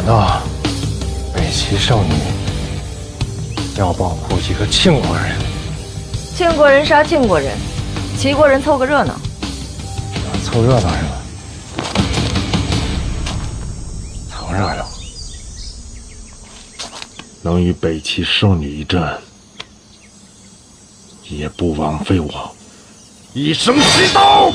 到北齐圣女要保护几个庆国人。庆国人杀庆国人，齐国人凑个热闹。凑热闹是吧？凑热闹。能与北齐圣女一战，也不枉费我一生祈祷。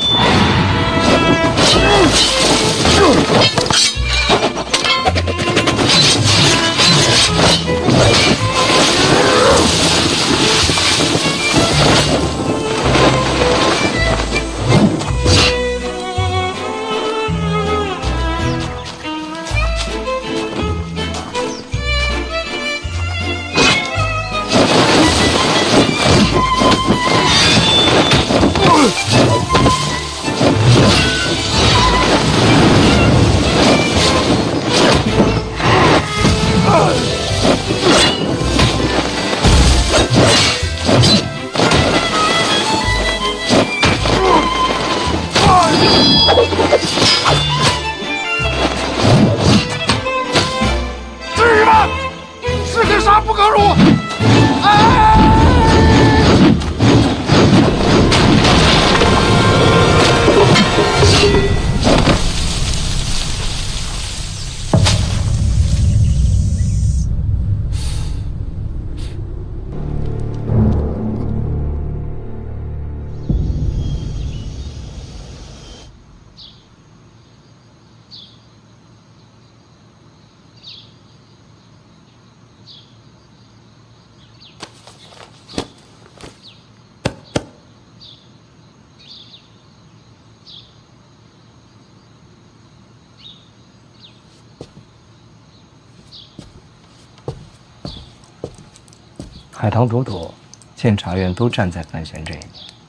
海棠朵朵、监察院都站在范闲这一边。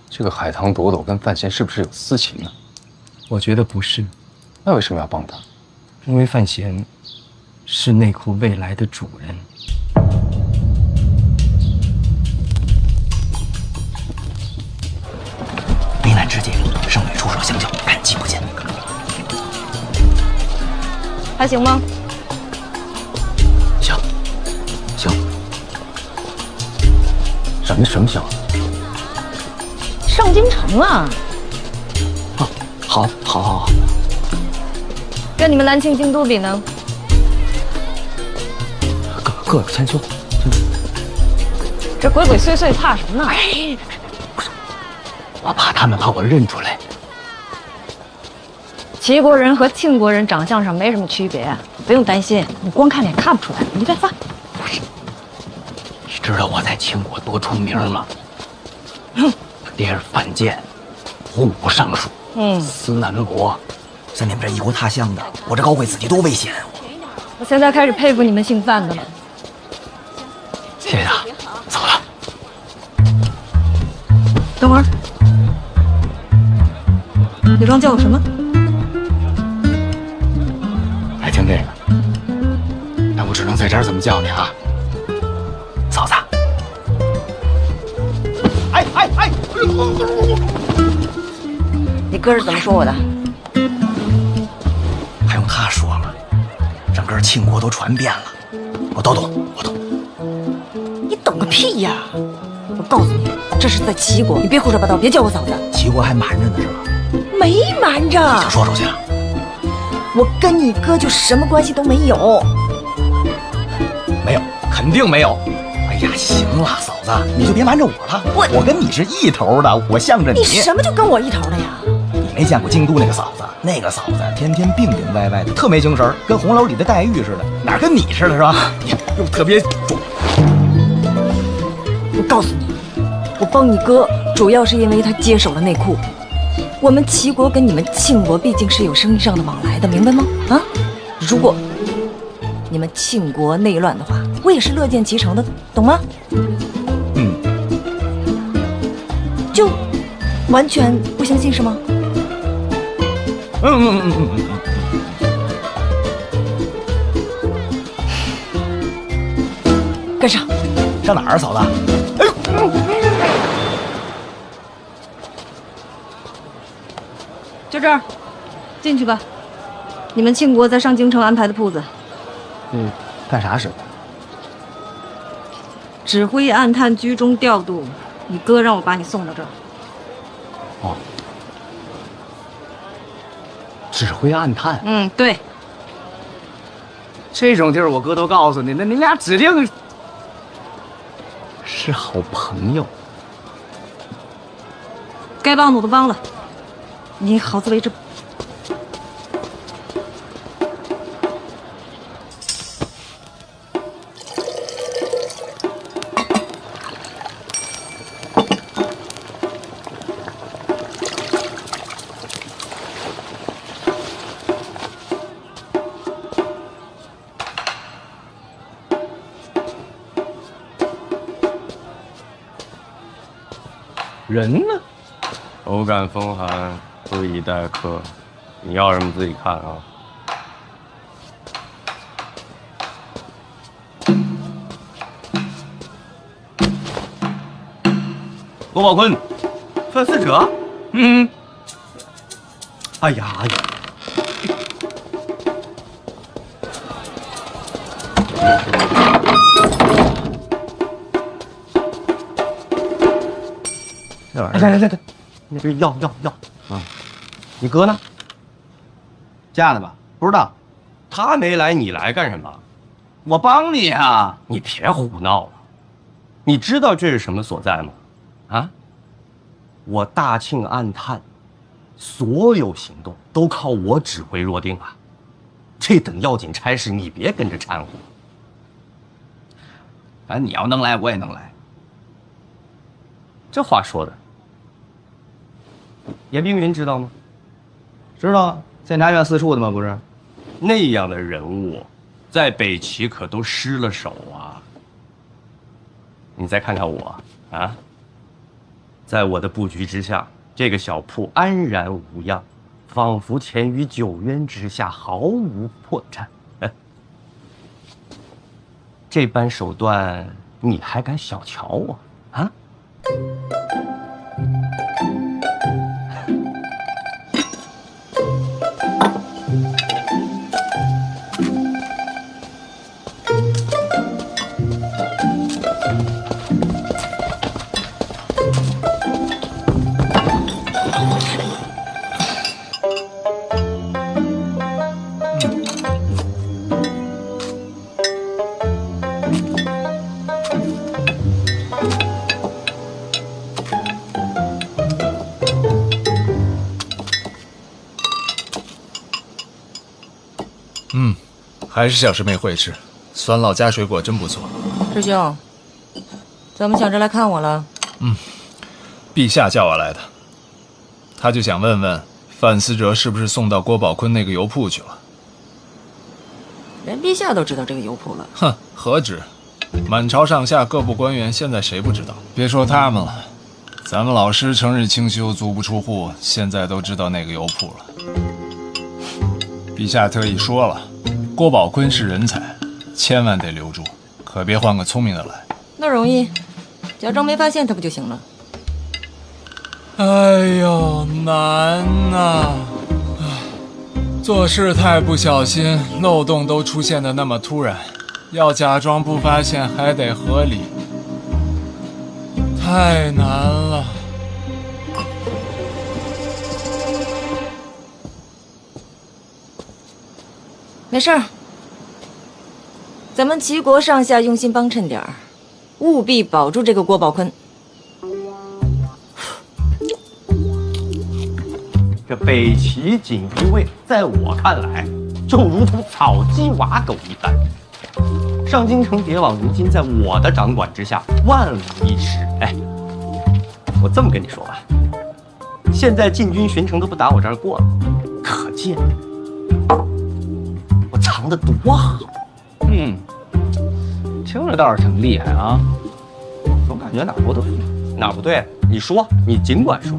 这个海棠朵朵跟范闲是不是有私情呢？我觉得不是。那为什么要帮他？因为范闲是内库未来的主人。危难之际，圣女出手相救，感激不尽。还行吗？行，行。什么行？上京城了。啊，好。跟你们南庆京都比呢？各有千秋。这鬼鬼祟祟怕什么呢？哎，我怕他们把我认出来。齐国人和庆国人长相上没什么区别，不用担心，你光看脸看不出来。你别发。不是，你知道我在秦国多出名吗？爹是范建，武尚书，司南国，像你们这异国他乡的，我这高贵子弟多危险！我现在开始佩服你们姓范的了。谢谢他，走了。等会儿，你刚叫我什么？爱听这个，那我只能在这儿这么叫你啊，嫂子。哎！你哥是怎么说我的？还用他说吗？整个庆国都传遍了，我都懂。你懂个屁呀！我告诉你，这是在齐国，你别胡说八道，别叫我嫂子。齐国还瞒着呢是吧？没瞒着。你就说出去啊！我跟你哥就什么关系都没有。没有，肯定没有。哎呀，行了，嫂子，你就别瞒着我了。我跟你是一头的，我向着你。你什么就跟我一头的呀？你没见过京都那个嫂子？那个嫂子天天病病歪歪的，特没精神，跟红楼里的黛玉似的，哪跟你似的是吧？你又特别壮。我告诉你，我帮你哥主要是因为他接手了内库。我们齐国跟你们庆国毕竟是有生意上的往来的，明白吗？啊，如果你们庆国内乱的话，我也是乐见其成的，懂吗？就完全不相信是吗？跟上。上哪儿，嫂子？哎呦！就这儿，进去吧。你们庆国在上京城安排的铺子。干啥使的？指挥暗探居中调度，你哥让我把你送到这儿。哦，指挥暗探。对。这种地儿我哥都告诉你，那你俩指定是好朋友。该帮的我都帮了，你好自为之。人呢？偶感风寒，不宜待客。你要什么自己看啊。罗宝坤，犯死者。哎呀！这玩意儿，来，那边要啊！你哥呢？嫁呢吧？不知道。他没来，你来干什么？我帮你啊！你别胡闹了！你知道这是什么所在吗？啊！我大庆暗探，所有行动都靠我指挥若定啊！这等要紧差事，你别跟着掺和。反正你要能来，我也能来。这话说的，严冰云知道吗？知道啊，检察院四处的吗？不是，那样的人物，在北齐可都失了手啊！你再看看我啊，在我的布局之下，这个小铺安然无恙，仿佛潜于九渊之下，毫无破绽。这般手段，你还敢小瞧我啊？还是小师妹会吃，酸辣加水果真不错。师兄，怎么想着来看我了？陛下叫我来的，他就想问问范思哲是不是送到郭宝坤那个油铺去了。连陛下都知道这个油铺了。哼，何止，满朝上下各部官员，现在谁不知道？别说他们了，咱们老师成日清修，足不出户，现在都知道那个油铺了。陛下特意说了，郭宝坤是人才，千万得留住，可别换个聪明的来。那容易，假装没发现他不就行了？哎呦，难呐！做事太不小心，漏洞都出现的那么突然，要假装不发现还得合理，太难了。没事儿，咱们齐国上下用心帮衬点儿，务必保住这个郭宝坤。这北齐锦衣卫，在我看来，就如同草鸡瓦狗一般。上京城谍网如今在我的掌管之下，万无一失。哎，我这么跟你说吧，现在禁军巡城都不打我这儿过了，可见我藏得多好。听着倒是挺厉害啊，总感觉哪儿不对。哪儿不对？你说，你尽管说。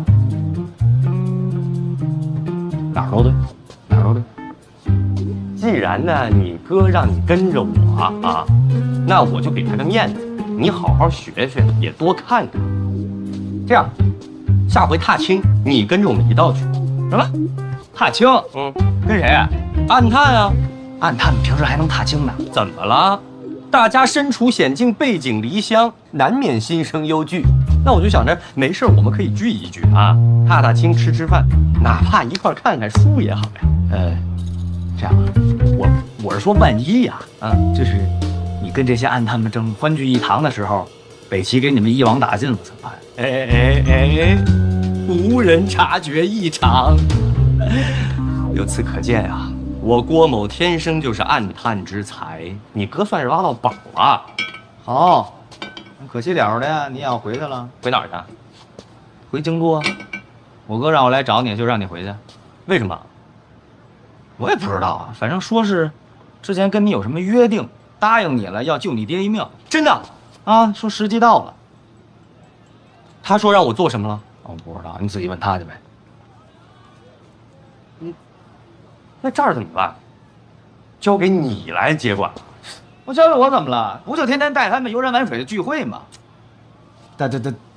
哪儿都对，哪儿都对。既然呢，你哥让你跟着我啊，那我就给他个面子，你好好学学，也多看看。这样，下回踏青你跟着我们一道去，什么？踏青？跟谁？暗探啊。暗探平时还能踏青呢。怎么了？大家身处险境，背井离乡，难免心生忧惧。那我就想着，没事我们可以聚一聚啊，踏踏青，吃吃饭，哪怕一块看看书也好呀。这样，我是说，万一呀，就是你跟这些暗探们正欢聚一堂的时候，北齐给你们一网打尽了怎么办？无人察觉异常。由此可见啊，我郭某天生就是暗探之才，你哥算是挖到宝了。好，可惜了的呀，你也要回去了。回哪儿去？回京都啊！我哥让我来找你，就让你回去。为什么？我也不知道啊，反正说是之前跟你有什么约定，答应你了要救你爹一命。真的啊？说时机到了。他说让我做什么了？我不知道，你自己问他去呗。那这儿怎么办？交给你来接管了。我交给我怎么了？不就天天带他们游山玩水的聚会吗？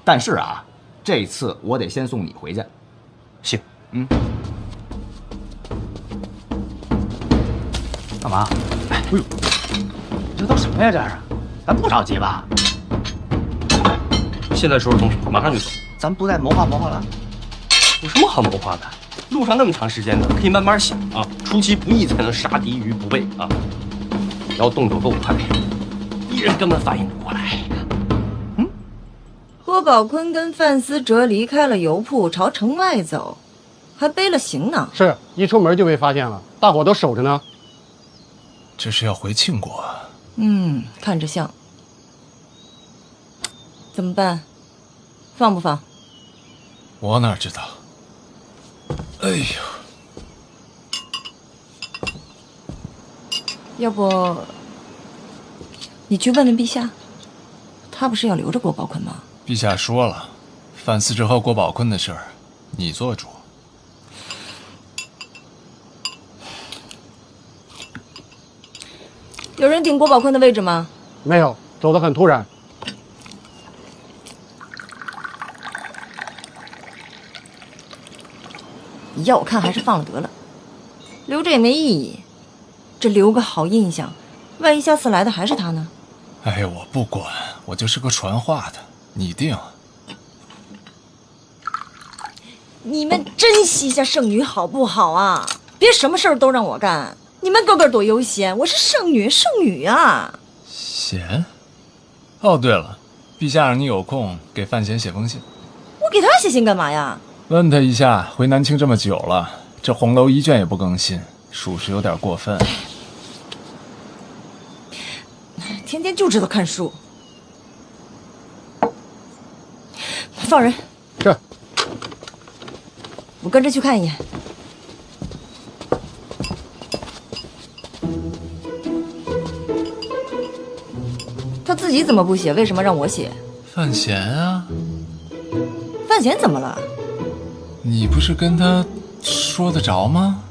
但是啊，这次我得先送你回去。行，干嘛？哎呦，这都什么呀？这是，咱不着急吧？现在收拾东西，马上就走。咱不再谋划谋划了？有什么好谋划的？路上那么长时间呢，可以慢慢想啊。出其不意才能杀敌于不备啊。只要动作够快，敌人根本反应不过来。郭宝坤跟范思哲离开了油铺，朝城外走，还背了行囊。是一出门就被发现了，大伙都守着呢。这是要回庆国啊？看着像。怎么办？放不放？我哪知道？哎呦，要不你去问问陛下，他不是要留着郭宝坤吗？陛下说了，范思哲和郭宝坤的事儿，你做主。有人顶郭宝坤的位置吗？没有，走得很突然。要我看还是放了得了，留着也没意义。这留个好印象，万一下次来的还是他呢？哎呀，我不管，我就是个传话的，你定。你们珍惜一下圣女好不好啊？别什么事儿都让我干。你们个个多悠闲，我是圣女啊！贤？哦，对了，陛下让你有空给范闲写封信。我给他写信干嘛呀？问他一下，回南清这么久了，这红楼一卷也不更新，属实有点过分。天天就知道看书。放人。是。我跟着去看一眼。他自己怎么不写？为什么让我写？范闲啊。范闲怎么了？你不是跟他说得着吗？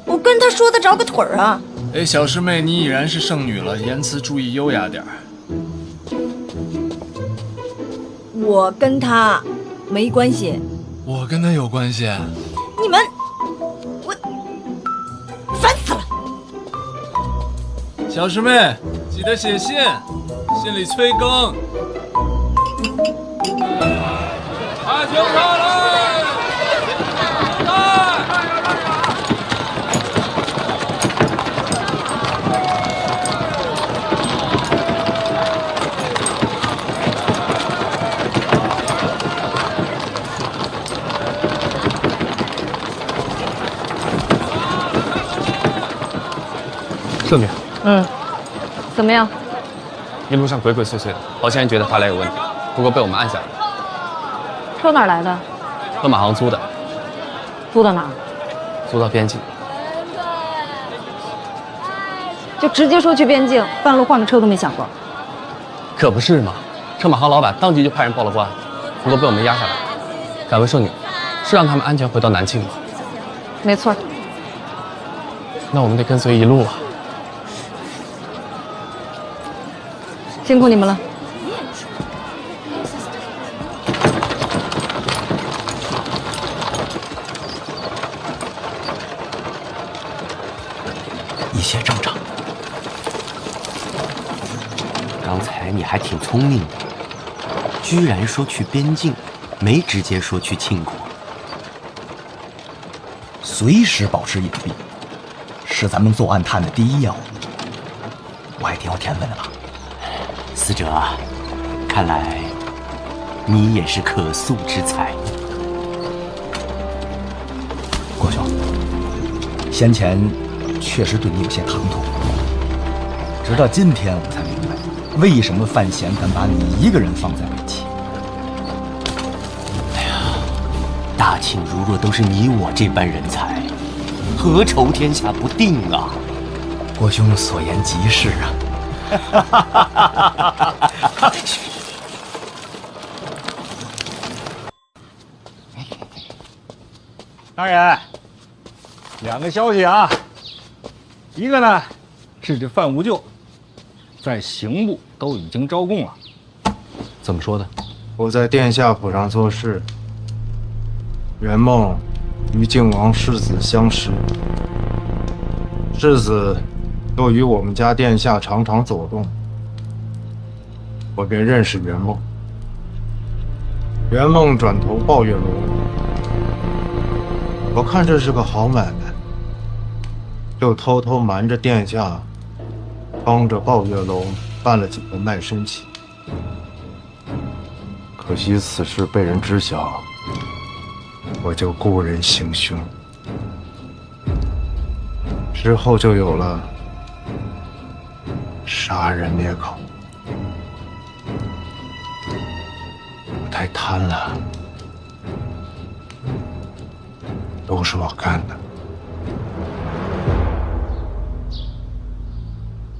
我跟他说得着个腿儿啊！哎，小师妹，你已然是圣女了，言辞注意优雅点儿。我跟他没关系。我跟他有关系。你们，我烦死了！小师妹，记得写信，信里催更。看清他来！圣女，怎么样？一路上鬼鬼祟祟的，好像人觉得发来有问题，不过被我们按下来了。车哪来的？和马行租的，租到哪儿？租到边境。就直接说去边境，半路换个车都没想过。可不是嘛，车马行老板当即就派人报了官，不过被我们压下来了。敢问圣女，是让他们安全回到南庆吗？没错。那我们得跟随一路啊。辛苦你们了。来你还挺聪明的，居然说去边境，没直接说去庆国。随时保持隐蔽，是咱们作案探的第一要务。我还挺有天分的吧？司哲，看来你也是可塑之才。郭兄，先前确实对你有些唐突，直到今天我才明白，为什么范闲敢把你一个人放在北齐。哎呀，大庆如若都是你我这般人才，何愁天下不定啊？郭兄所言极是啊。大人，2个消息啊。一个呢，是这范无咎在刑部都已经招供了。怎么说的？我在殿下府上做事，圆梦与靖王世子相识，世子又与我们家殿下常常走动，我便认识圆梦。圆梦转投抱月楼，我看这是个好买卖，就偷偷瞒着殿下，帮着抱月楼办了几个卖身契。可惜此事被人知晓，我就故人行凶，之后就有了杀人灭口。我太贪了，都是我干的。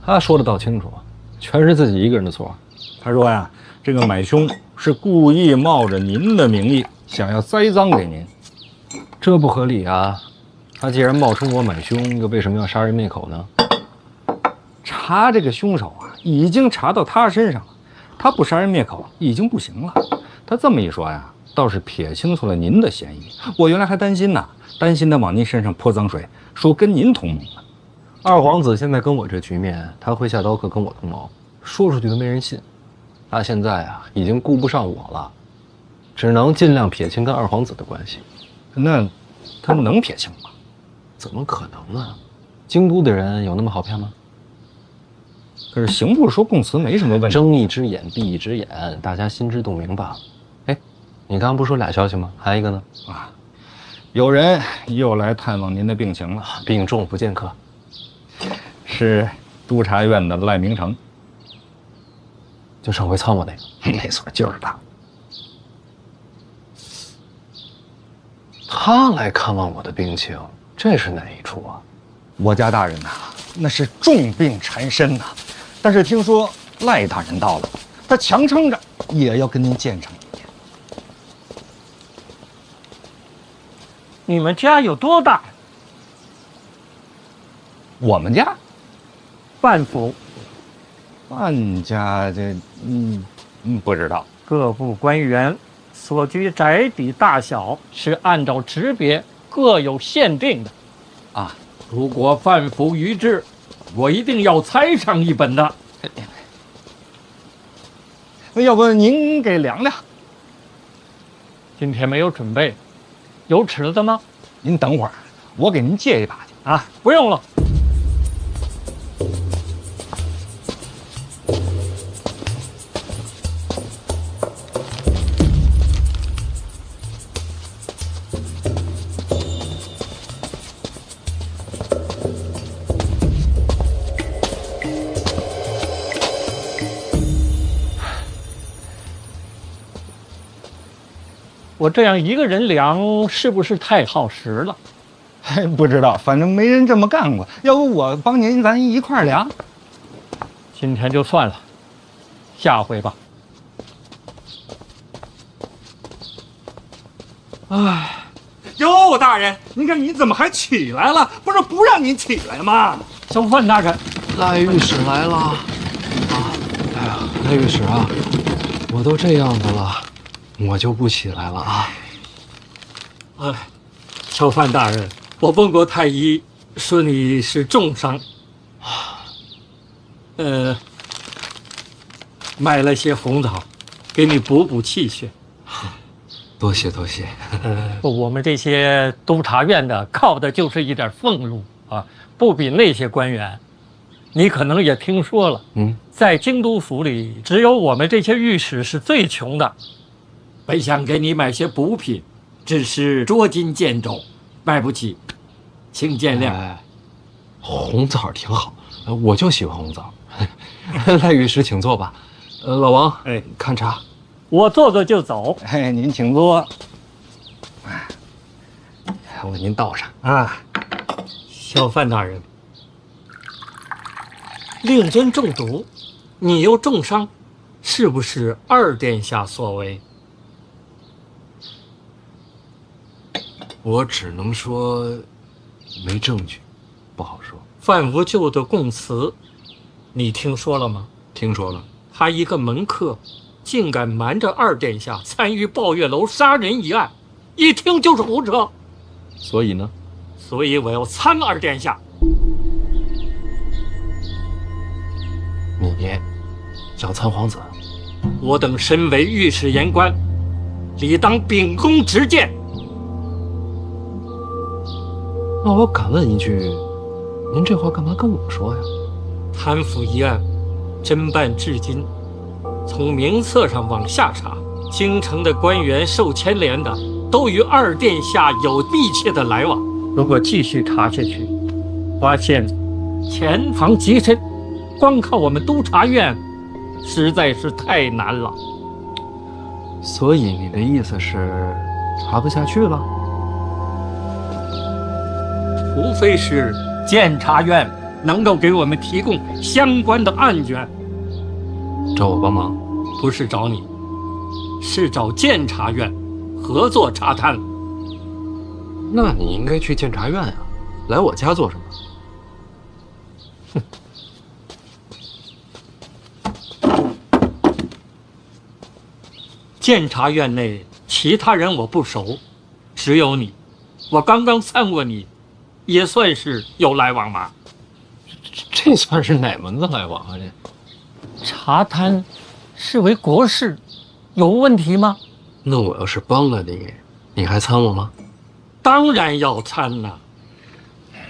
他说的倒清楚，全是自己一个人的错。他说呀，这个买凶是故意冒着您的名义，想要栽赃给您，这不合理啊！他既然冒充我买凶，又为什么要杀人灭口呢？查这个凶手啊，已经查到他身上了，他不杀人灭口已经不行了。他这么一说呀，倒是撇清楚了您的嫌疑。我原来还担心呢，担心他往您身上泼脏水，说跟您同盟呢。二皇子现在跟我这局面，他会下刀客跟我同谋，说出去都没人信。他现在啊，已经顾不上我了，只能尽量撇清跟二皇子的关系。那他能撇清吗？怎么可能呢？京都的人有那么好骗吗？可是刑部说供词没什么问题。睁一只眼闭一只眼，大家心知肚明罢了。哎，你刚刚不是说俩消息吗？还有一个呢？啊，有人又来探望您的病情了。病重不见客，是督察院的赖明成。就上回参我那个。没错，就是他。他来看望我的病情，这是哪一出啊？我家大人呐，那是重病缠身呐。但是听说赖大人到了，他强撑着也要跟您见上一面。你们家有多大？我们家，范府。范家这，不知道。各部官员所居宅邸大小是按照职别各有限定的。啊，如果范府逾制，我一定要猜上一本的。那要不您给量量？今天没有准备，有尺子吗？您等会儿，我给您借一把去。啊，不用了。我这样一个人量是不是太耗时了？不知道，反正没人这么干过。要不我帮您，咱一块儿量。今天就算了，下回吧。哎，哟，大人，您看你怎么还起来了？不是不让您起来吗？小范大人，赖御史来了。啊，哎呀，赖御史啊，我都这样的了。我就不起来了啊！哎，小范大人，我问过太医，说你是重伤。买了些红枣，给你补补气血。多谢多谢。我们这些督察院的靠的就是一点俸禄啊，不比那些官员。你可能也听说了，在京都府里，只有我们这些御史是最穷的。本想给你买些补品，只是捉襟见肘，买不起，请见谅。红枣挺好，我就喜欢红枣。赖御史，请坐吧。老王，看茶。我坐坐就走。您请坐。我给您倒上啊。小范大人，令尊中毒，你又重伤，是不是二殿下所为？我只能说没证据，不好说。范无咎的供词，你听说了吗？听说了。他一个门客，竟敢瞒着二殿下参与抱月楼杀人一案，一听就是胡扯。所以呢？所以我要参二殿下。你想参皇子？我等身为御史言官，理当秉公执谏。那我敢问一句，您这话干嘛跟我说呀？贪腐一案侦办至今，从名册上往下查，京城的官员受牵连的都与二殿下有密切的来往。如果继续查下去，发现潜藏极深，光靠我们督察院实在是太难了。所以你的意思是查不下去了？除非是监察院能够给我们提供相关的案卷。找我帮忙？不是找你，是找监察院合作查探。那你应该去监察院呀，来我家做什么？监察院内其他人我不熟，只有你，我刚刚参过你，也算是有来往吧。这算是哪门子来往啊？这查贪视为国事，有问题吗？那我要是帮了你，你还参我吗？当然要参呐。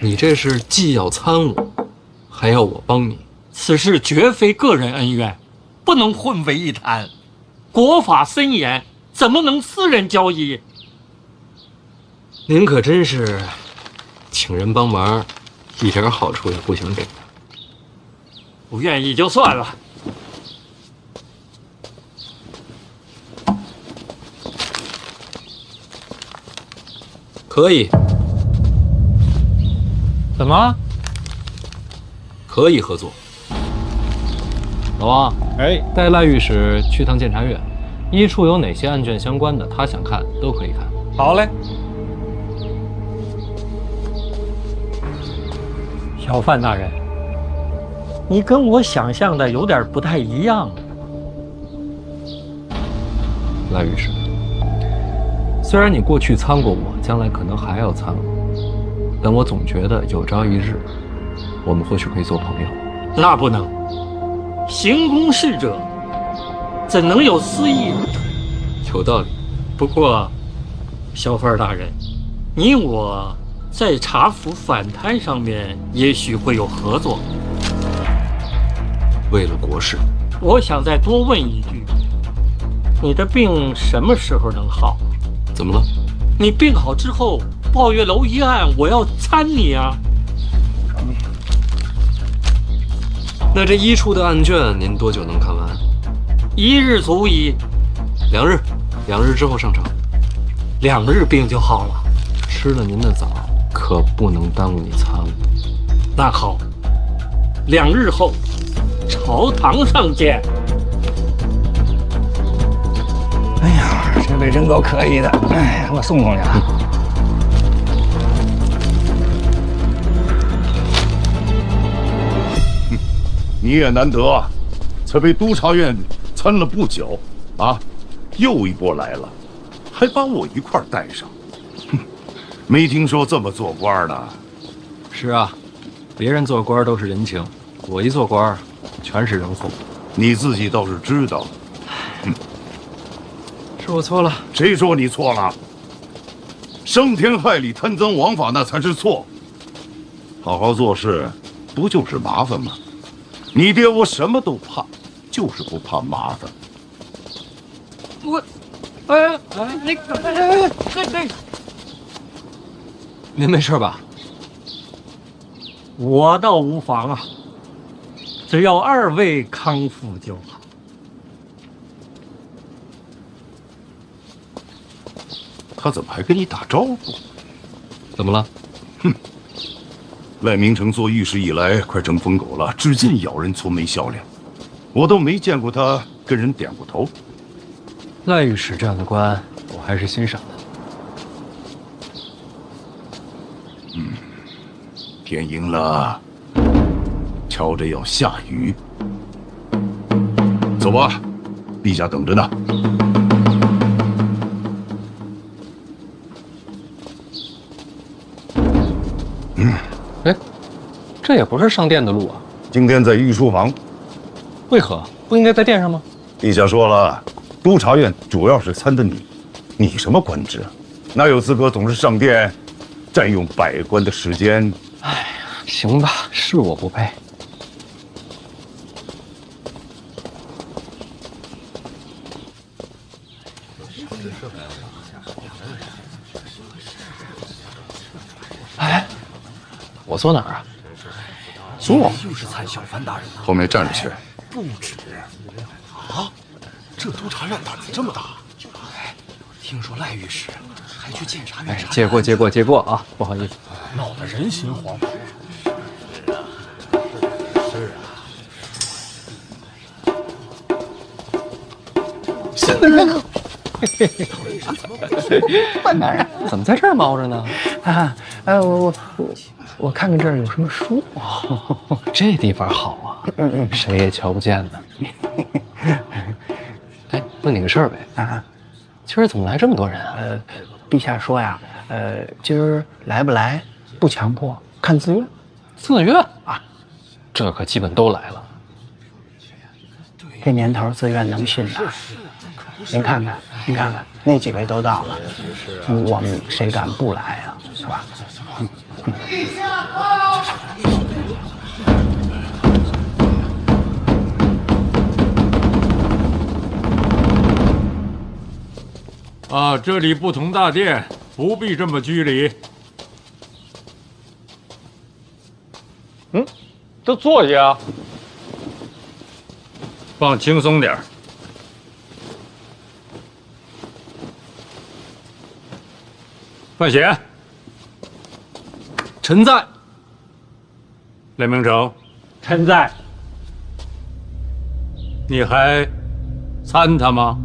你这是既要参我，还要我帮你。此事绝非个人恩怨，不能混为一谈。国法森严，怎么能私人交易？您可真是请人帮忙，一点好处也不想给。不愿意就算了。可以。怎么？可以合作。老王，带赖御史去趟监察院，一处有哪些案卷相关的，他想看都可以看。好嘞。小范大人，你跟我想象的有点不太一样。赖御史，虽然你过去参过我，将来可能还要参我，但我总觉得有朝一日，我们或许可以做朋友。那不能，行公事者怎能有私意？有道理。不过，小范大人，你我在查府反贪上面也许会有合作。为了国事，我想再多问一句，你的病什么时候能好？怎么了？你病好之后，抱月楼一案，我要参你啊。那这一处的案卷，您多久能看完？1日足矣。2日，2日之后上场。2日病就好了。吃了您的枣，可不能耽误你参我。那好，2日后朝堂上见。哎呀，这位真够可以的，哎，我送送去啊。你也难得啊，才被督察院参了不久，啊，又一波来了，还把我一块带上。哼，没听说这么做官的。是啊，别人做官都是人情，我一做官全是人祸。你自己倒是知道。是我错了。谁说你错了？伤天害理、贪赃枉法那才是错。好好做事，不就是麻烦吗？你爹我什么都怕，就是不怕麻烦。您没事吧？我倒无妨啊，只要二位康复就好。他怎么还跟你打招呼？怎么了？哼！赖明成做御史以来，快成疯狗了，至今咬人粗眉笑脸，我都没见过他跟人点过头。赖御史这样的官，我还是欣赏的。天阴了，瞧着要下雨。走吧，陛下等着呢。哎，这也不是上殿的路啊。今天在御书房。为何不应该在殿上吗？陛下说了，督察院主要是参的你，你什么官职啊？哪有资格总是上殿，占用百官的时间？哎呀，行吧，是我不配。哎，我坐哪儿啊？坐。又是参小范大人呐。后面站着去。不止。啊，这督察院胆子这么大。哎，听说赖御史还去检察院。哎，借过啊，不好意思。闹得人心惶惶。是啊。范大人怎么在这儿猫着呢？我看看这儿有什么书。这地方好啊，谁也瞧不见呢。哎，问你个事儿呗。啊，今儿怎么来这么多人啊？陛下说呀，今儿来不来不强迫，看自愿。自愿啊，这可基本都来了。这年头自愿能信的。您看看，那几位都到了，我们谁敢不来呀？是吧？啊，这里不同大殿，不必这么拘礼。都坐下，放轻松点儿。范闲，臣在。赖明成，臣在。你还参他吗？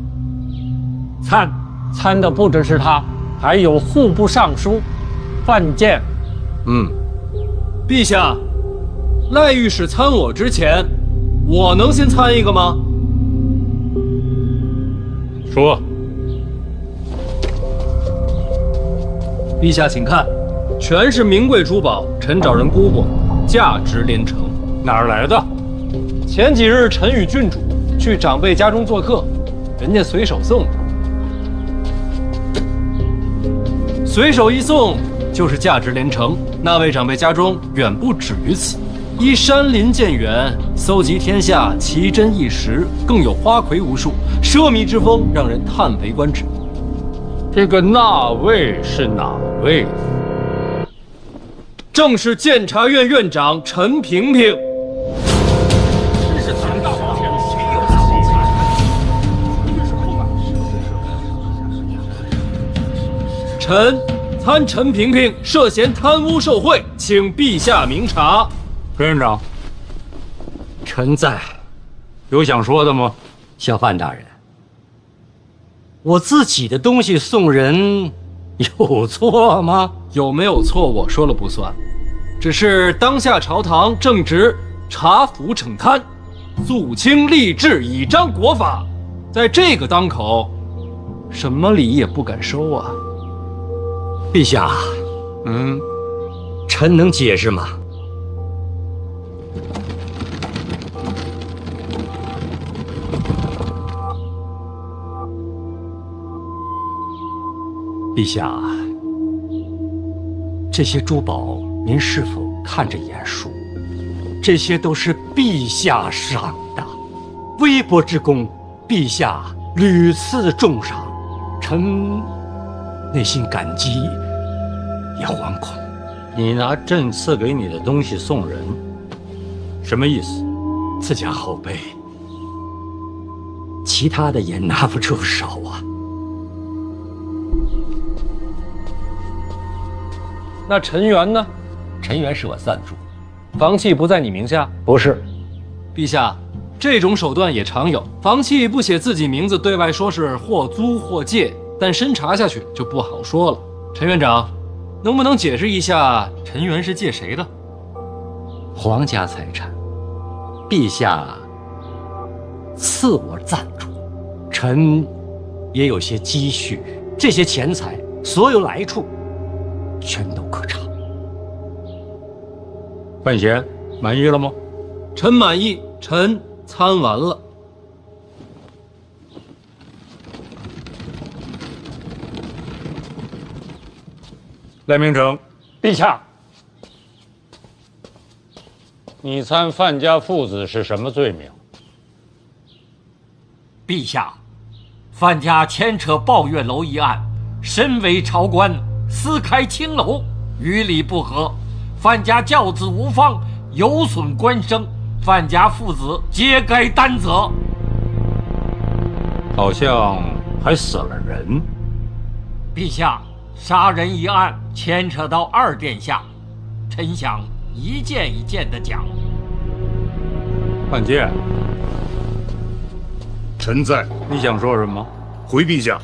参的不只是他，还有户部尚书范建。陛下，赖御史参我之前，我能先参一个吗？说。陛下，请看，全是名贵珠宝，臣找人估过，价值连城。哪儿来的？前几日臣与郡主去长辈家中做客，人家随手送的。随手一送，就是价值连城。那位长辈家中远不止于此，依山林渐远，搜集天下奇珍异石，更有花魁无数，奢靡之风让人叹为观止。这个那位是哪位？正是监察院院长陈萍萍。臣参陈萍萍涉嫌贪污受贿，请陛下明察。柯院长，臣在。有想说的吗？小范大人，我自己的东西送人，有错吗？有没有错，我说了不算。只是当下朝堂正值查腐惩贪、肃清吏治、以彰国法，在这个当口，什么礼也不敢收啊。陛下，臣能解释吗？陛下，这些珠宝您是否看着眼熟？这些都是陛下赏的，微薄之功，陛下屡次重赏，臣内心感激，也惶恐。你拿朕赐给你的东西送人，什么意思？自家后辈，其他的也拿不出手啊。那陈元呢？陈元是我暂住，房契不在你名下？不是。陛下，这种手段也常有。房契不写自己名字，对外说是或租或借，但深查下去就不好说了。陈院长，能不能解释一下陈元是借谁的？皇家财产，陛下赐我暂住，臣也有些积蓄，这些钱财所有来处全都可查。范闲，满意了吗？臣满意，臣参完了。赖明成，陛下，你参范家父子是什么罪名？陛下，范家牵扯抱月楼一案，身为朝官，私开青楼，与理不合，范家教子无方，有损官声，范家父子皆该担责。好像还死了人。陛下，杀人一案牵扯到二殿下，臣想一件一件的讲。范建，臣在。你想说什么？回陛下，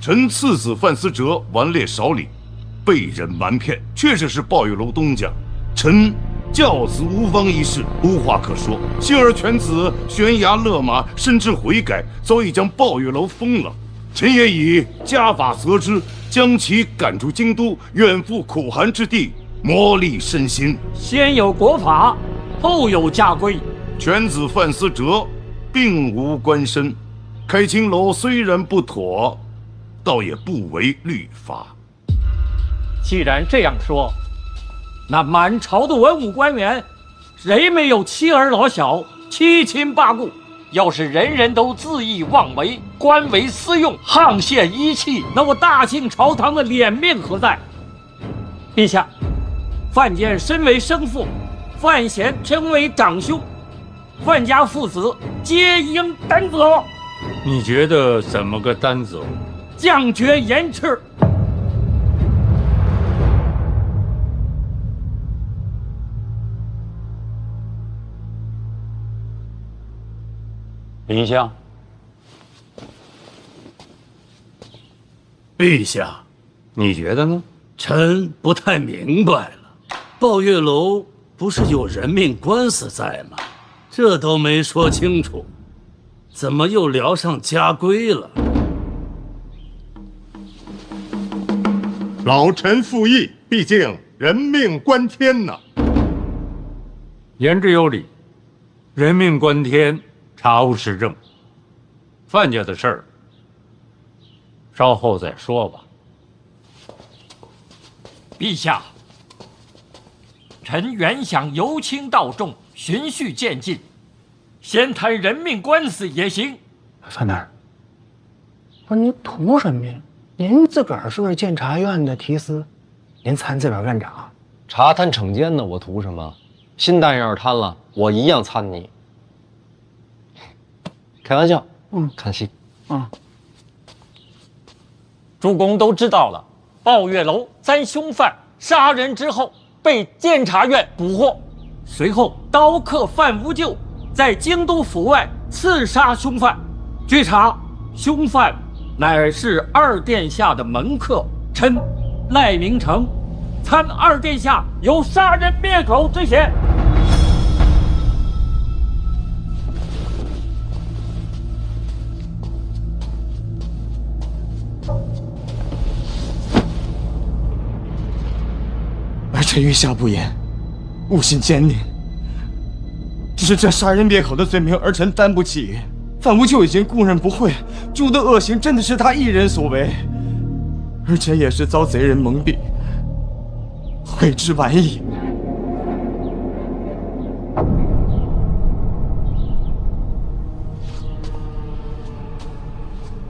臣次子范思哲顽劣少礼，被人瞒骗，确实是抱月楼东家。臣教子无方一事无话可说，幸而犬子悬崖勒马，甚至悔改，早已将抱月楼封了。臣也以家法责之，将其赶出京都，远赴苦寒之地，磨砺身心。先有国法，后有家规。犬子范思哲并无官身，开青楼虽然不妥，倒也不违律法。既然这样说，那满朝的文武官员，谁没有妻儿老小、七亲八故？要是人人都恣意妄为，官为私用，沆瀣一气，那我大清朝堂的脸面何在？陛下，范建身为生父，范闲身为长兄，范家父子皆应担责。你觉得怎么个担责？降爵严斥。丞相，陛下，你觉得呢？臣不太明白了。抱月楼不是有人命官司在吗？这都没说清楚，怎么又聊上家规了？老臣附议，毕竟人命关天呐。言之有理，人命关天。查无实证，范家的事儿，稍后再说吧。陛下，臣原想由轻到重，循序渐进，先谈人命官司也行。范大人，不是你图什么呀？您自个儿是不是监察院的提司？您参这边院长，查贪惩奸呢？我图什么？新蛋要是贪了，我一样参你。开玩笑，看戏，诸公都知道了，抱月楼3凶犯杀人之后被监察院捕获，随后刀客范无咎在京都府外刺杀凶犯。据查，凶犯乃是二殿下的门客，臣赖明成参二殿下有杀人灭口之嫌。臣御下不言，勿信奸佞。只是这杀人灭口的罪名，儿臣担不起。范无咎已经供认不讳，诸多恶行真的是他一人所为。儿臣也是遭贼人蒙蔽，悔之晚矣。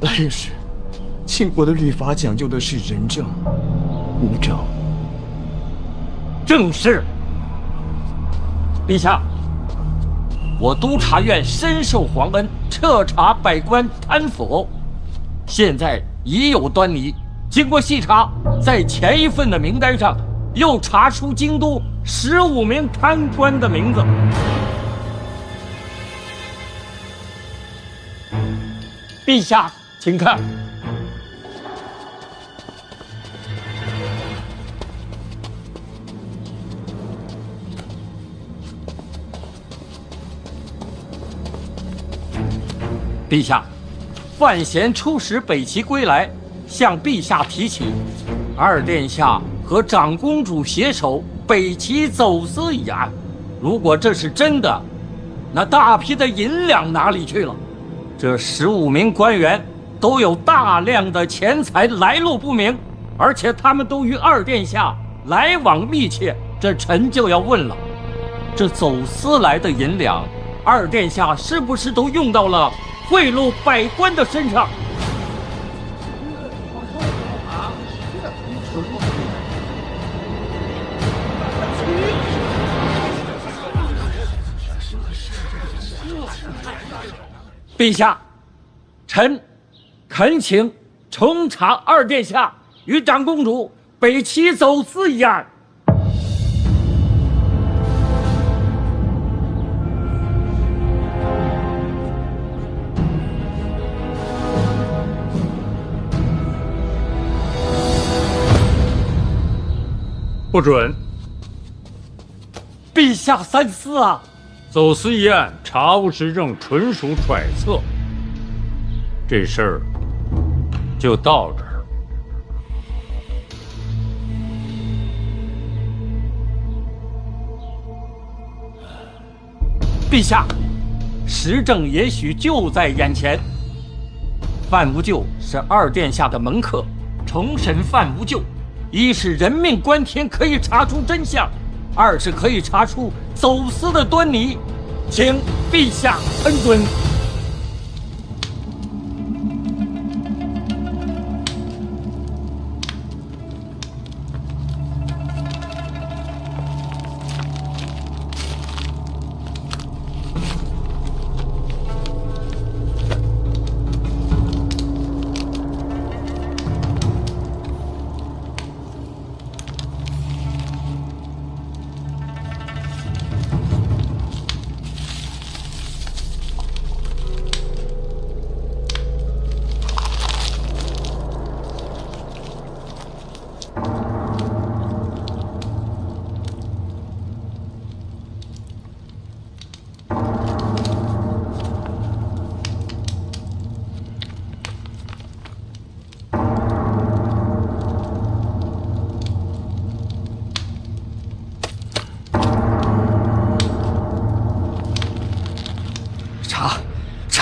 来人时，庆国的律法讲究的是仁政、无政。正是。陛下，我督察院深受皇恩，彻查百官贪腐，现在已有端倪。经过细查，在前一份的名单上又查出京都15名贪官的名字。陛下，请看。陛下，范闲出使北齐归来，向陛下提起二殿下和长公主携手北齐走私一案。如果这是真的，那大批的银两哪里去了？这15名官员都有大量的钱财来路不明，而且他们都与二殿下来往密切。这臣就要问了，这走私来的银两，二殿下是不是都用到了贿赂百官的身上？陛下，臣恳请重查二殿下与长公主北齐走私一案。不准！陛下三思啊！走私一案查无实证，纯属揣测。这事儿就到这儿。陛下，实证也许就在眼前。范无咎是二殿下的门客，重审范无咎，一是人命关天，可以查出真相；二是可以查出走私的端倪，请陛下恩准。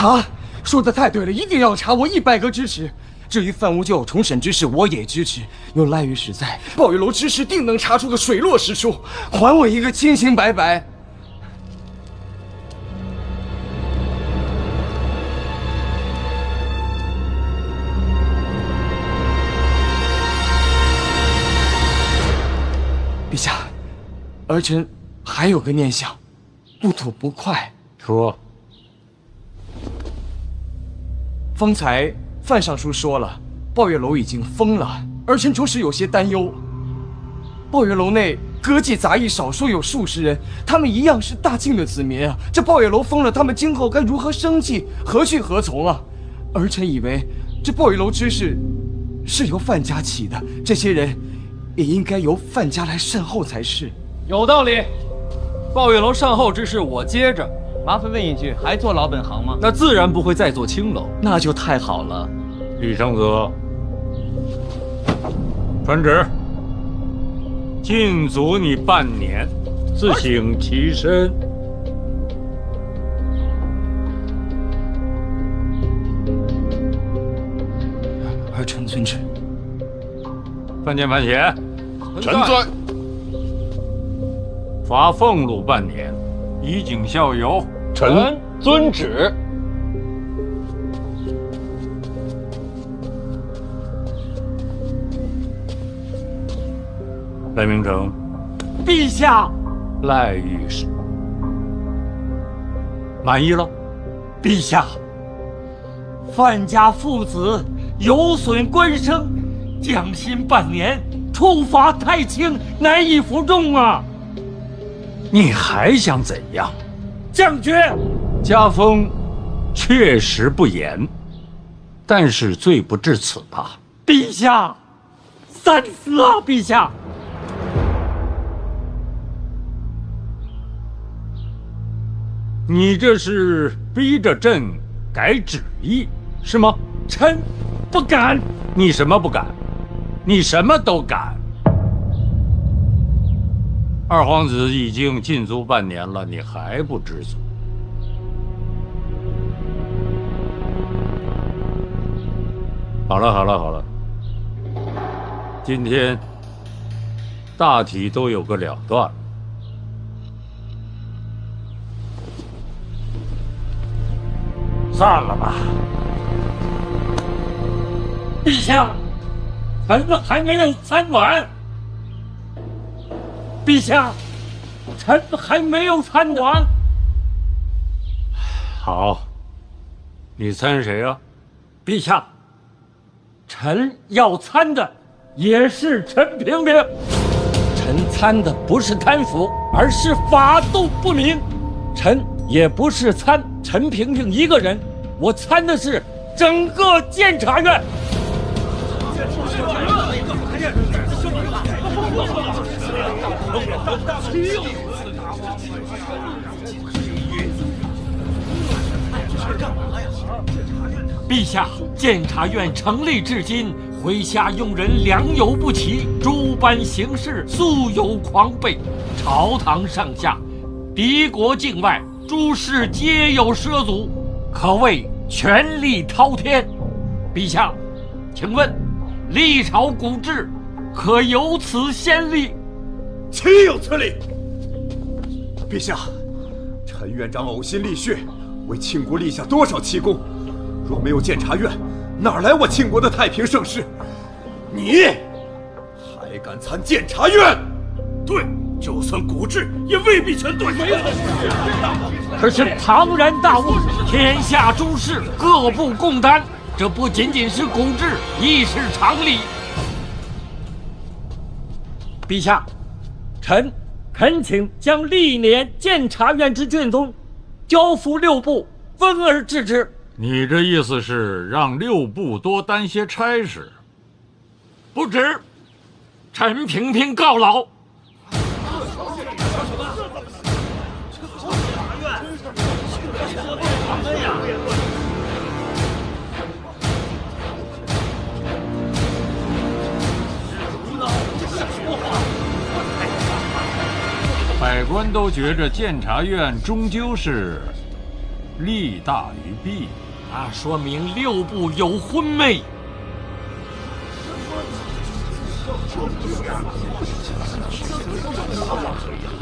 查，说的太对了，一定要查，我100个支持。至于范无咎重审之事，我也支持。有赖于实在，鲍玉楼之事定能查出个水落石出，还我一个清清白白。陛下，儿臣还有个念想，不吐不快。说。方才范尚书说了，抱月楼已经封了，儿臣着实有些担忧。抱月楼内歌妓杂役少说有数十人，他们一样是大晋的子民啊。这抱月楼封了，他们今后该如何生计，何去何从啊？儿臣以为这抱月楼之事是由范家起的，这些人也应该由范家来善后才是。有道理，抱月楼善后之事我接着。麻烦问一句，还做老本行吗？那自然不会再做青楼。那就太好了。李承泽，传旨，禁足你半年，自省其身。儿臣遵旨。范见范显，臣在。罚俸禄半年，以儆效尤。臣遵旨。赖明成，陛下，赖御史，满意了？陛下，范家父子有损官声，降薪半年，处罚太轻，难以服众啊！你还想怎样？将军，家风确实不严，但是罪不至此吧？陛下，三思啊！陛下。你这是逼着朕改旨意是吗？臣不敢。你什么不敢？你什么都敢。二皇子已经禁足半年了，你还不知足？好了好了好了，今天大体都有个了断。散了吧，陛下，臣还没有参完。陛下，臣还没有参完。好，你参谁啊？陛下，臣要参的也是陈萍萍。臣参的不是贪腐，而是法度不明。臣也不是参陈萍萍一个人。我参的是整个监察院。陛下，监察院成立至今，麾下用人良莠不齐，诸般形势素有狂悖，朝堂上下、敌国境外诸事皆有涉足，可谓权力滔天。陛下，请问历朝古制可有此先例？岂有此理！陛下，陈院长呕心沥血，为庆国立下多少奇功？若没有监察院，哪来我庆国的太平盛世？你还敢参监察院？对，就算古制，也未必全对。可是庞然大物，天下诸事各不共担，这不仅仅是古制，亦是常理。陛下，臣恳请将历年监察院之卷宗交付六部，分而治之。你这意思是让六部多担些差事？不止，陈萍萍告老。百官都觉着监察院终究是利大于弊，那说明六部有昏昧。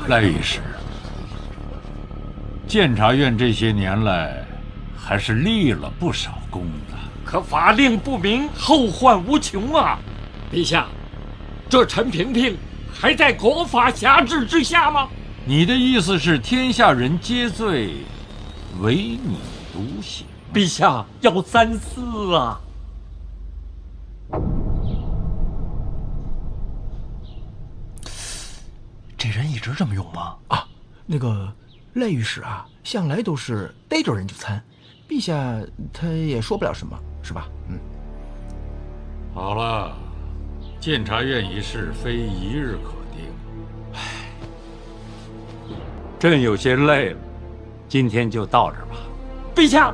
赖御史，监察院这些年来还是立了不少功的。可法令不明，后患无穷啊！陛下，这陈萍萍还在国法辖制之下吗？你的意思是天下人皆醉，唯你独醒？陛下要三思啊！这人一直这么勇吗？啊，那个赖御史啊，向来都是逮着人就参，陛下他也说不了什么，是吧？嗯。好了，监察院一事非一日可定。唉，朕有些累了，今天就到这儿吧。陛下，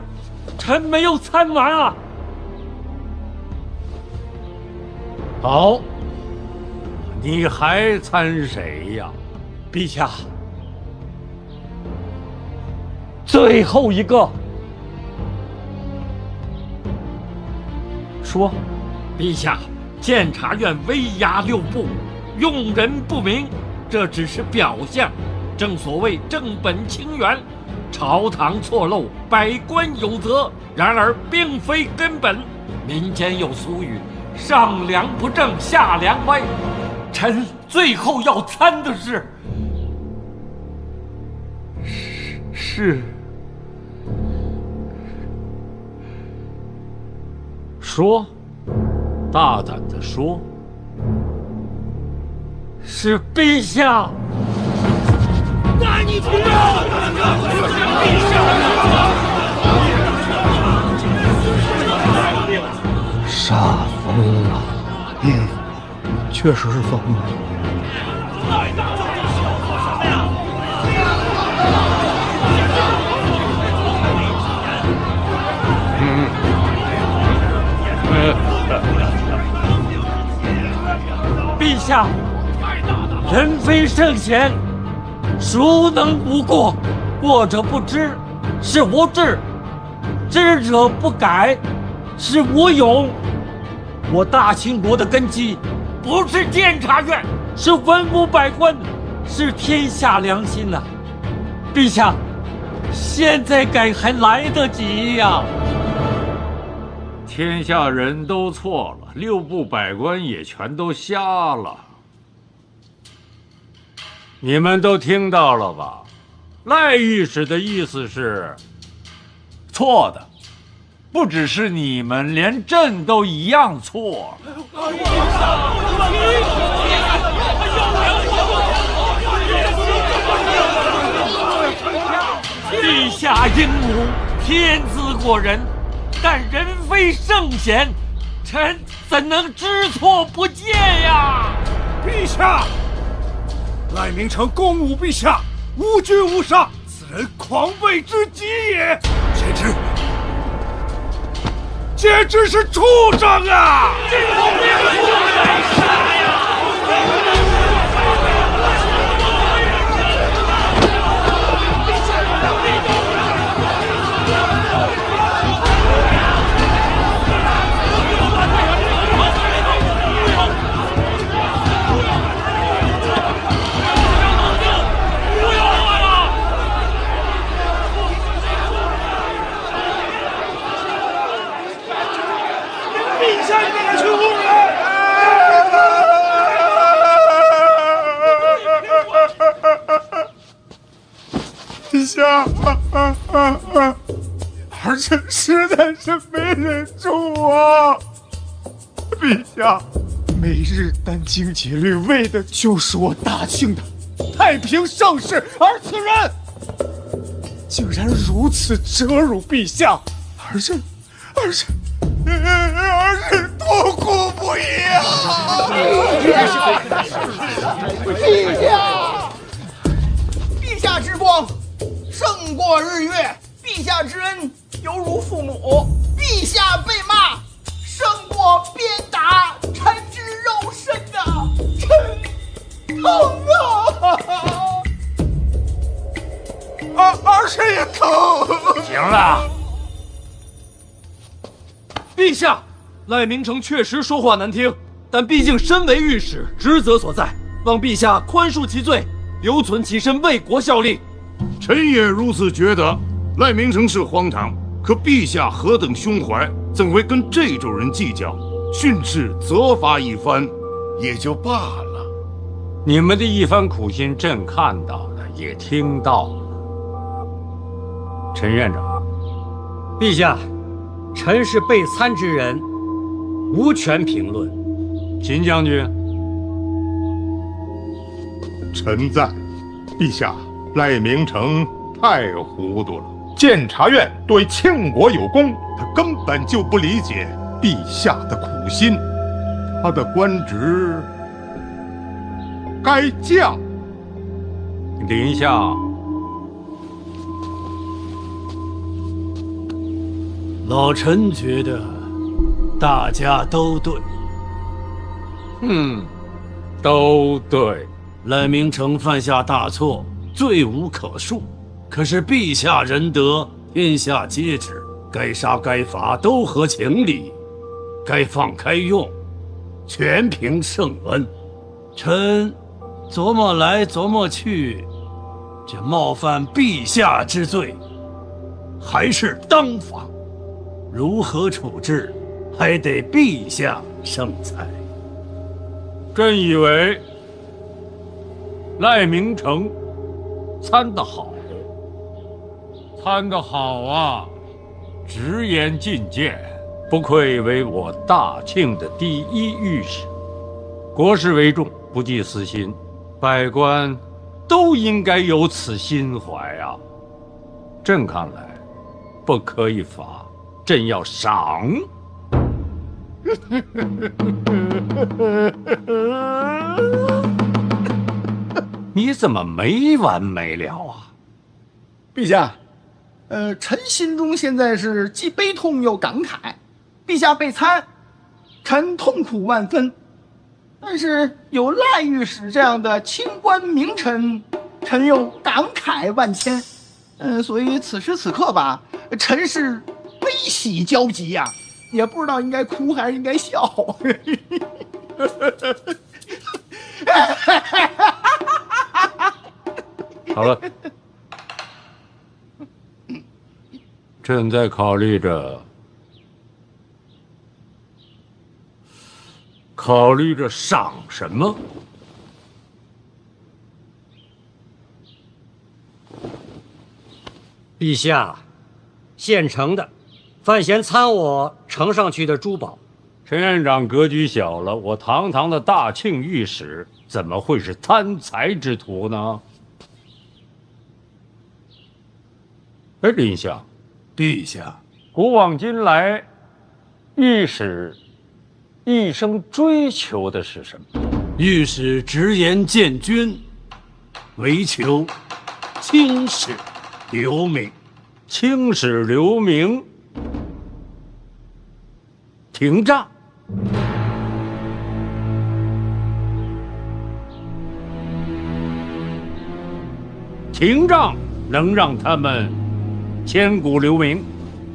臣没有参完啊。好，你还参谁呀？陛下，最后一个。说，陛下，监察院威压六部，用人不明，这只是表象。正所谓正本清源，朝堂错漏，百官有责，然而并非根本。民间有俗语，上梁不正下梁歪。臣最后要参的是说，大胆的说，是陛下。那你不要！陛下，杀疯了。确实是疯了。陛下，人非圣贤，孰能无过？过者不知，是无智；知者不改，是无勇。我大清国的根基，不是监察院，是文武百官，是天下良心呐！陛下，现在改还来得及呀！天下人都错了，六部百官也全都瞎了。你们都听到了吧？赖御史的意思是错的，不只是你们，连朕都一样错。陛下英武，天资过人，但人非圣贤，臣怎能知错不见呀？陛下，赖明成攻侮陛下，无君无杀，此人狂悖之极也，简直是畜生啊！陛下，儿臣实在是没忍住啊！陛下，每日殚精竭虑，为的就是我大清的太平盛世，而此人竟然如此折辱陛下，儿臣痛苦不已啊！陛下之光胜过日月，陛下之恩犹如父母，陛下被骂胜过鞭打，臣之肉身啊，臣疼啊！儿臣也疼。行了，陛下，赖明成确实说话难听，但毕竟身为御史，职责所在，望陛下宽恕其罪，留存其身，为国效力。臣也如此觉得。赖明成是荒唐，可陛下何等胸怀，怎会跟这种人计较？训斥责罚一番，也就罢了。你们的一番苦心，朕看到了，也听到了。陈院长，陛下，臣是被参之人，无权评论。秦将军，臣在。陛下，赖明成太糊涂了。监察院对庆国有功，他根本就不理解陛下的苦心，他的官职该降。临下，老臣觉得大家都对。都对。赖明成犯下大错，罪无可恕。可是陛下仁德，天下皆知，该杀该罚都合情理，该放开用，全凭圣恩。臣琢磨来琢磨去，这冒犯陛下之罪，还是当防。如何处置，还得陛下圣裁。朕以为赖明成参得好，参得好啊！直言进谏，不愧为我大庆的第一御史。国事为重，不计私心，百官都应该有此心怀啊！朕看来，不可以罚，朕要赏。你怎么没完没了啊？陛下，臣心中现在是既悲痛又感慨。陛下被参，臣痛苦万分。但是有赖御史这样的清官名臣，臣又感慨万千。所以此时此刻吧，臣是悲喜交集呀，也不知道应该哭还是应该笑。好了，朕在考虑着赏什么。陛下，现成的，范闲参我呈上去的珠宝。陈院长格局小了，我堂堂的大庆御史怎么会是贪财之徒呢？哎，林相，陛下，古往今来，御史一生追求的是什么？御史直言见君，唯求青史留名。青史留名，廷杖。廷杖能让他们千古留名。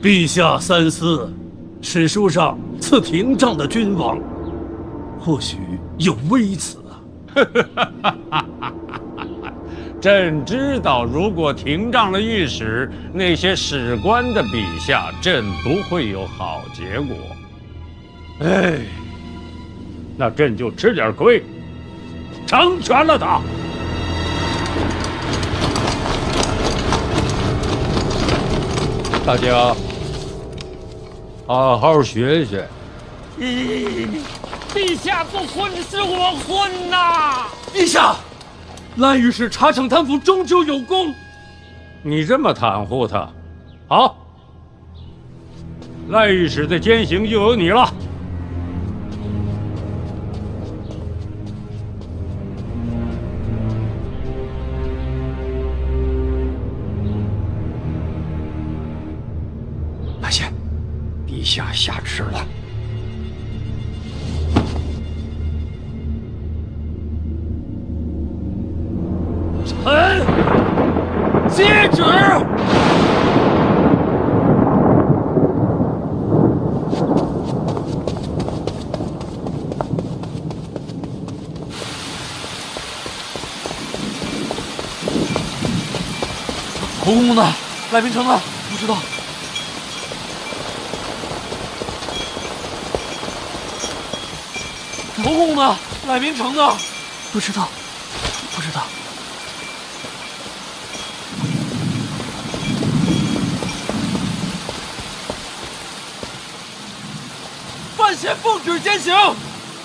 陛下三思，史书上赐廷杖的君王，或许有微词啊。朕知道，如果廷杖了御史，那些史官的笔下，朕不会有好结果。哎，那朕就吃点亏，成全了他。大家好好学学。陛下不昏是我昏呐！陛下，赖御史查惩贪腐终究有功。你这么袒护他，好，赖御史的监刑就由你了。范闲，陛下下旨了。臣接旨。侯公公呢？赖明成呢？不知道。侯公公呢？赖明成呢？不知道，不知道。范闲奉旨监刑，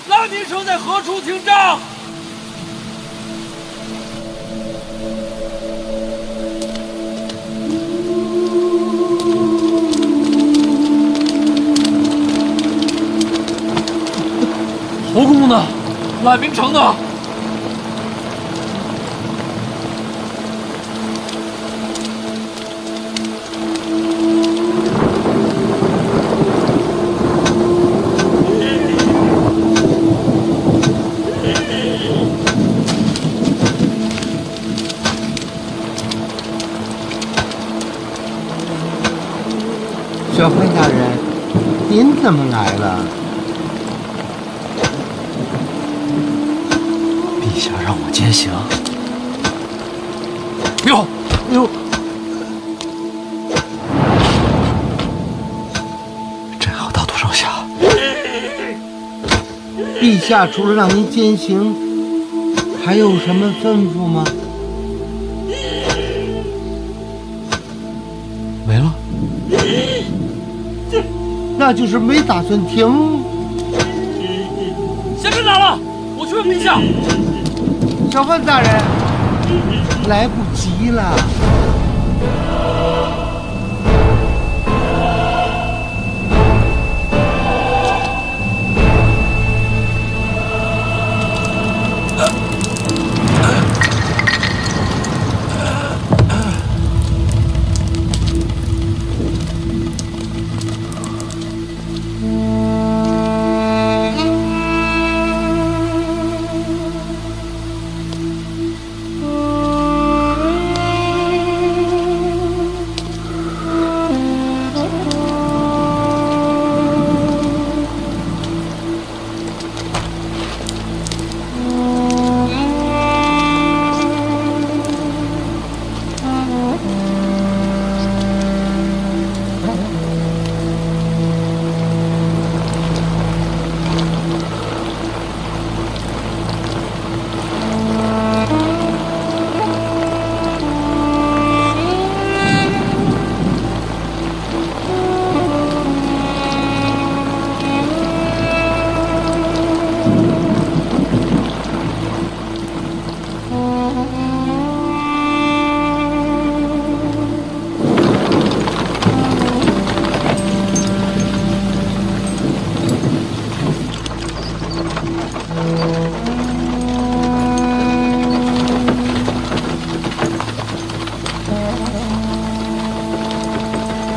赖明成在何处听杖？侯公公呢？赖明成呢？小范大人，您怎么来了？陛下让我践行。哟，朕还要打多少下？陛下除了让您践行，还有什么吩咐吗？没了。那就是没打算停。先别打了，我去问陛下。小范大人，来不及了。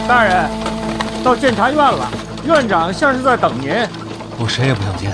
大人，到监察院了，院长像是在等您。我谁也不想见。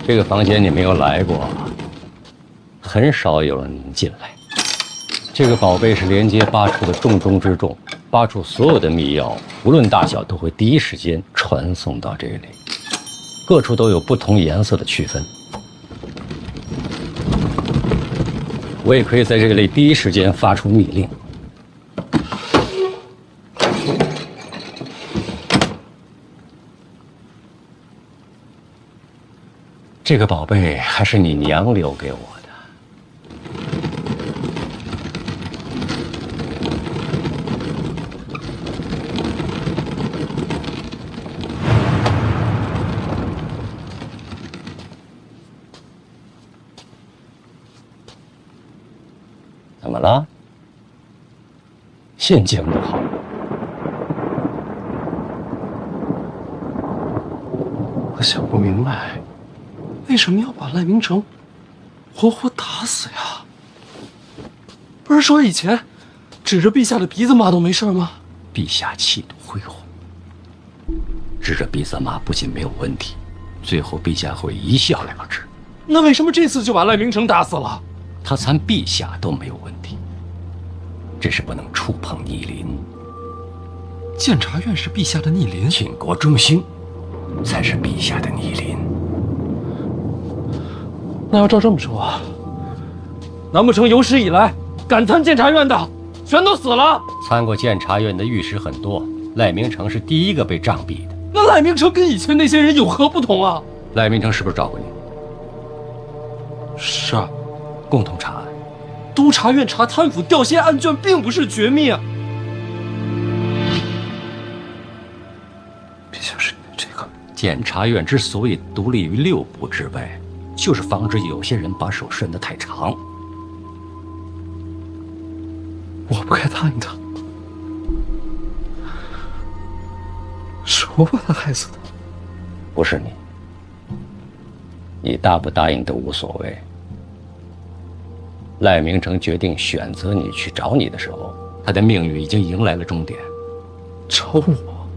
这个房间你没有来过，很少有人能进来。这个宝贝是连接八处的重中之重，八处所有的密钥，无论大小，都会第一时间传送到这里。各处都有不同颜色的区分。我也可以在这里第一时间发出密令。这个宝贝还是你娘留给我的。怎么了？心情不好？我想不明白。为什么要把赖明成活活打死呀？不是说以前指着陛下的鼻子骂都没事吗？陛下气度恢宏，指着鼻子骂不仅没有问题，最后陛下会一笑了之。那为什么这次就把赖明成打死了？他参陛下都没有问题，只是不能触碰逆鳞。监察院是陛下的逆鳞，倾国中兴才是陛下的逆鳞。那要照这么说，难不成有史以来敢参监察院的全都死了？参过监察院的御史很多，赖明成是第一个被杖毙的。那赖明成跟以前那些人有何不同啊？赖明成是不是找过你？是啊，共同查案。督察院查贪腐掉线案卷并不是绝密啊。陛下是这个监察院之所以独立于6部之外，就是防止有些人把手伸得太长。我不该答应他，我把他害死的。不是你，你答不答应都无所谓。赖明成决定选择你去找你的时候，他的命运已经迎来了终点。找我，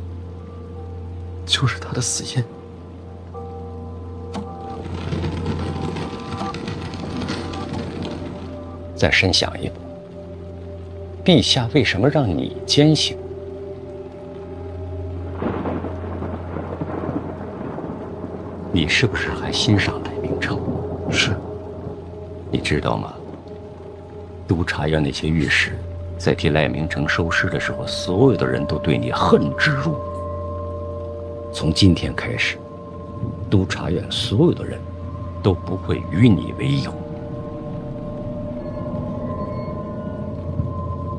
就是他的死因。再深想一步，陛下为什么让你坚信？你是不是还欣赏赖明成？是。你知道吗？督察院那些御史在替赖明成收尸的时候，所有的人都对你恨之入骨。从今天开始，督察院所有的人都不会与你为友。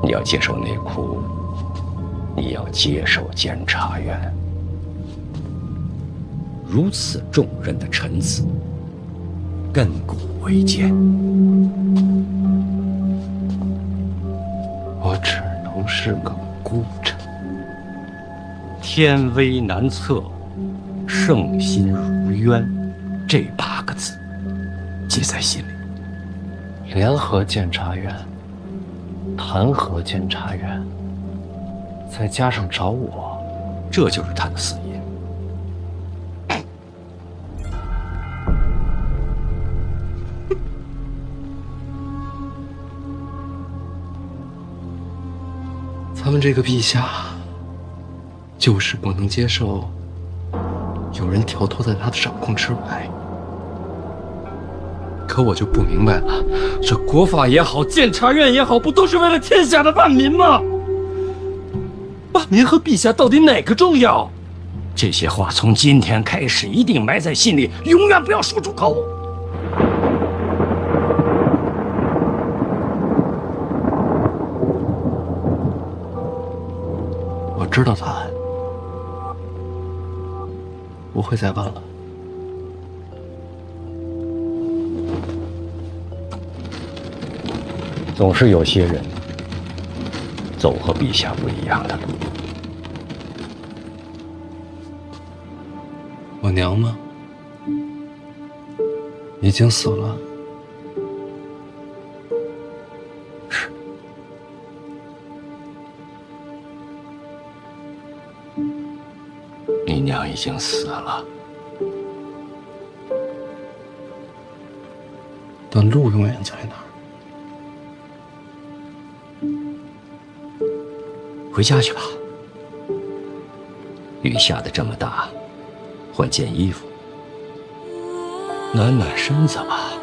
你要接受内库，你要接受监察院。如此重任的臣子，亘古未见。我只能是个孤臣。天威难测，圣心如渊，这8个字记在心里。联合监察院，弹劾监察院，再加上找我，这就是他的死因。咱们这个陛下，就是不能接受有人跳脱在他的掌控之外。可我就不明白了，这国法也好，监察院也好，不都是为了天下的万民吗？万民和陛下到底哪个重要？这些话从今天开始一定埋在心里，永远不要说出口。我知道答案，不会再问了。总是有些人走和陛下不一样的路。我娘呢？已经死了。是。你娘已经死了。但路永远在那儿。回家去吧。雨下得这么大，换件衣服，暖暖身子吧。